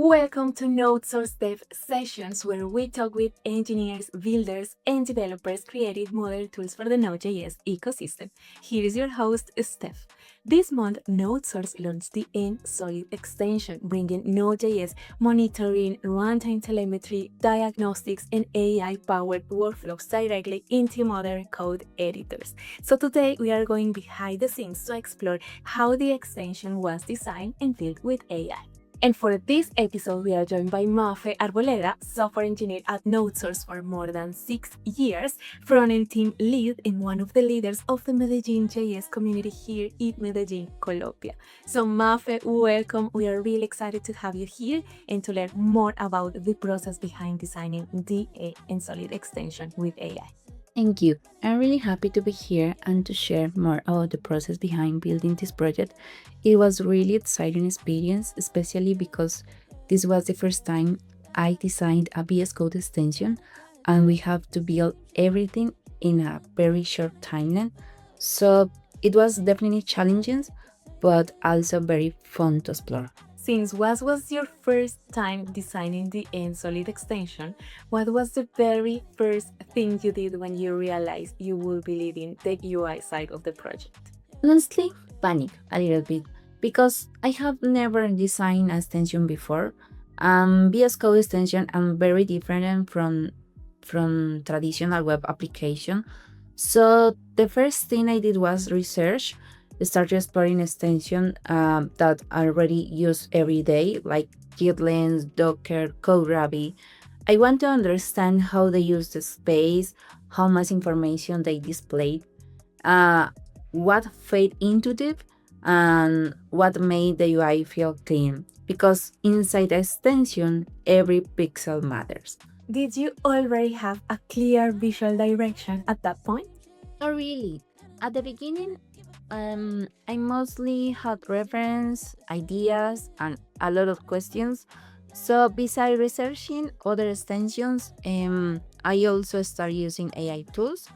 Welcome to NodeSource Dev Sessions, where we talk with engineers, builders, and developers creating modern tools for the Node.js ecosystem. Here is your host, Steph. This month, NodeSource launched the Solid extension, bringing Node.js monitoring, runtime telemetry, diagnostics, and AI-powered workflows directly into modern code editors. So today, we are going behind the scenes to explore how the extension was designed and built with AI. And for this episode, we are joined by Mafe Arboleda, software engineer at NodeSource for more than 6 years, Frontend Team Lead, and one of the leaders of the Medellin JS community here in Medellin, Colombia. So Mafe, welcome. We are really excited to have you here and to learn more about the process behind designing the Solid extension with AI. Thank you. I'm really happy to be here and to share more about the process behind building this project. It was really exciting experience, especially because this was the first time I designed a VS Code extension and we have to build everything in a very short timeline. So it was definitely challenging, but also very fun to explore. Since what was your first time designing the Solid extension, what was the very first thing you did when you realized you would be leading the UI side of the project? Honestly, panic a little bit because I have never designed an extension before. VS Code extension are very different from traditional web application. So the first thing I did was research. Started exploring extensions that are already used every day, like GitLens, Docker, CodeRabbit. I want to understand how they use the space, how much information they display, what fed into it, and what made the UI feel clean. Because inside the extension, every pixel matters. Did you already have a clear visual direction at that point? Not really. At the beginning, I mostly had reference, ideas, and a lot of questions. So besides researching other extensions, I also started using AI tools,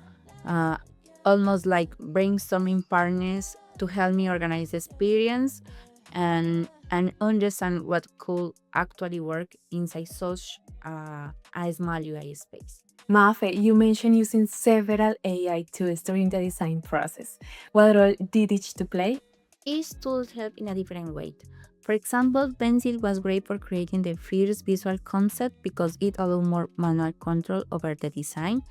uh, almost like brainstorming partners to help me organize the experience and understand what could actually work inside such a small UI space. Mafe, you mentioned using several AI tools during the design process. What role did each to play? Each tool helped in a different way. For example, Pencil was great for creating the first visual concept because it allowed more manual control over the design.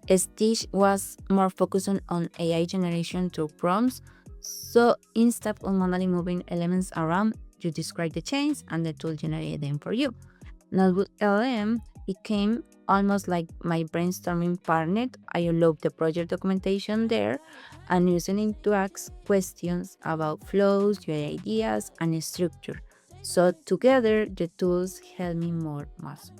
Stitch was more focused on AI generation through prompts, so instead of manually moving elements around, you describe the change and the tool generated them for you. NotebookLM became almost like my brainstorming partner. I upload the project documentation there and using it to ask questions about flows, UI ideas, and structure. So together, the tools help me much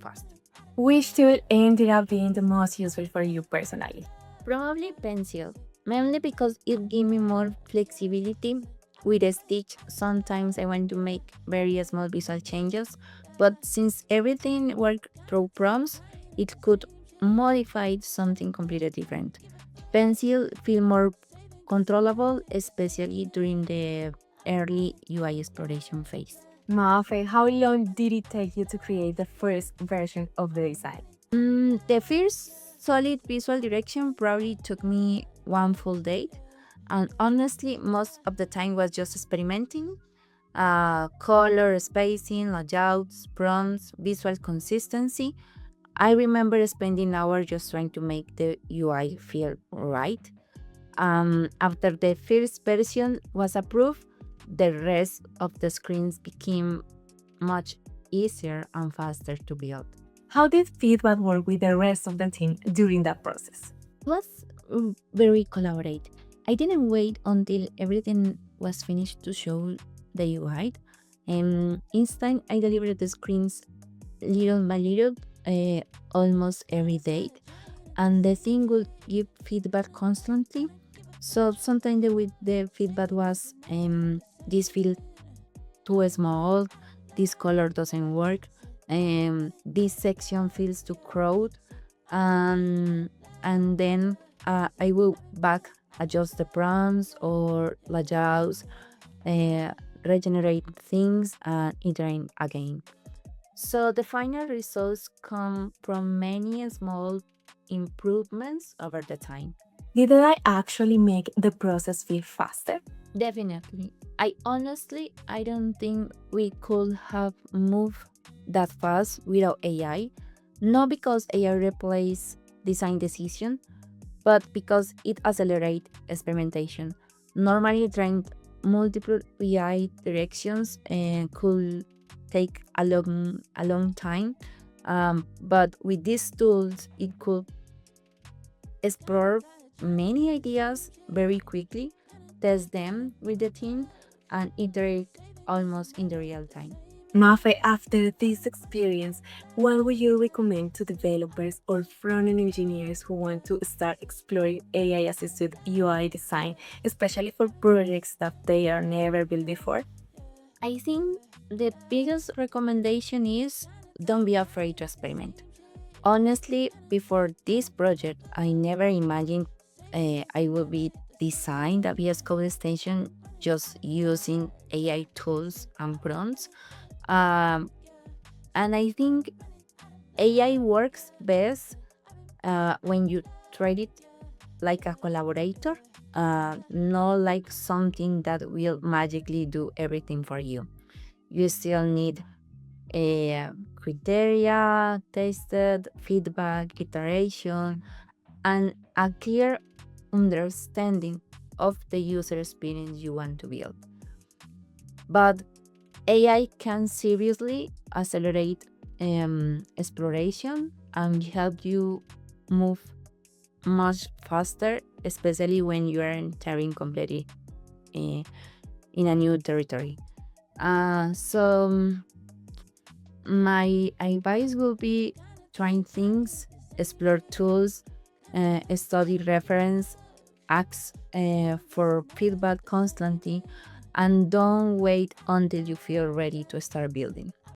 faster. Which tool ended up being the most useful for you personally? Probably Pencil, mainly because it gave me more flexibility. With a Stitch, sometimes I want to make very small visual changes, but since everything worked through prompts, it could modify something completely different. Pencil feel more controllable, especially during the early UI exploration phase. Mafe, how long did it take you to create the first version of the design? The first solid visual direction probably took me one full day, and honestly, most of the time was just experimenting. Color, spacing, layouts, prompts, visual consistency. I remember spending hours just trying to make the UI feel right. After the first version was approved, the rest of the screens became much easier and faster to build. How did feedback work with the rest of the team during that process? It was very collaborative. I didn't wait until everything was finished to show the UI. Instant, I delivered the screens little by little, almost every day, and the thing would give feedback constantly. So sometimes the feedback was this feel too small, this color doesn't work, this section feels too crowded, and then I will back adjust the prompts or layouts, regenerate things, and iterate again. So the final results come from many small improvements over the time. Did I actually make the process feel faster? Definitely. I don't think we could have moved that fast without AI. Not because AI replaced design decision, but because it accelerates experimentation. Normally, trying multiple AI directions could take a long time. But with these tools, it could explore many ideas very quickly, test them with the team, and iterate almost in the real time. Mafe, after this experience, what would you recommend to developers or front-end engineers who want to start exploring AI-assisted UI design, especially for projects that they are never built before? I think the biggest recommendation is don't be afraid to experiment. Honestly, before this project, I never imagined I would be designing a VS Code extension just using AI tools and prompts. Um, and I think AI works best when you treat it like a collaborator, not like something that will magically do everything for you. You still need a criteria, tested, feedback, iteration, and a clear understanding of the user experience you want to build. But AI can seriously accelerate exploration and help you move much faster, especially when you are entering completely uh, in a new territory. So my advice will be trying things, explore tools, study reference, ask for feedback constantly, and don't wait until you feel ready to start building.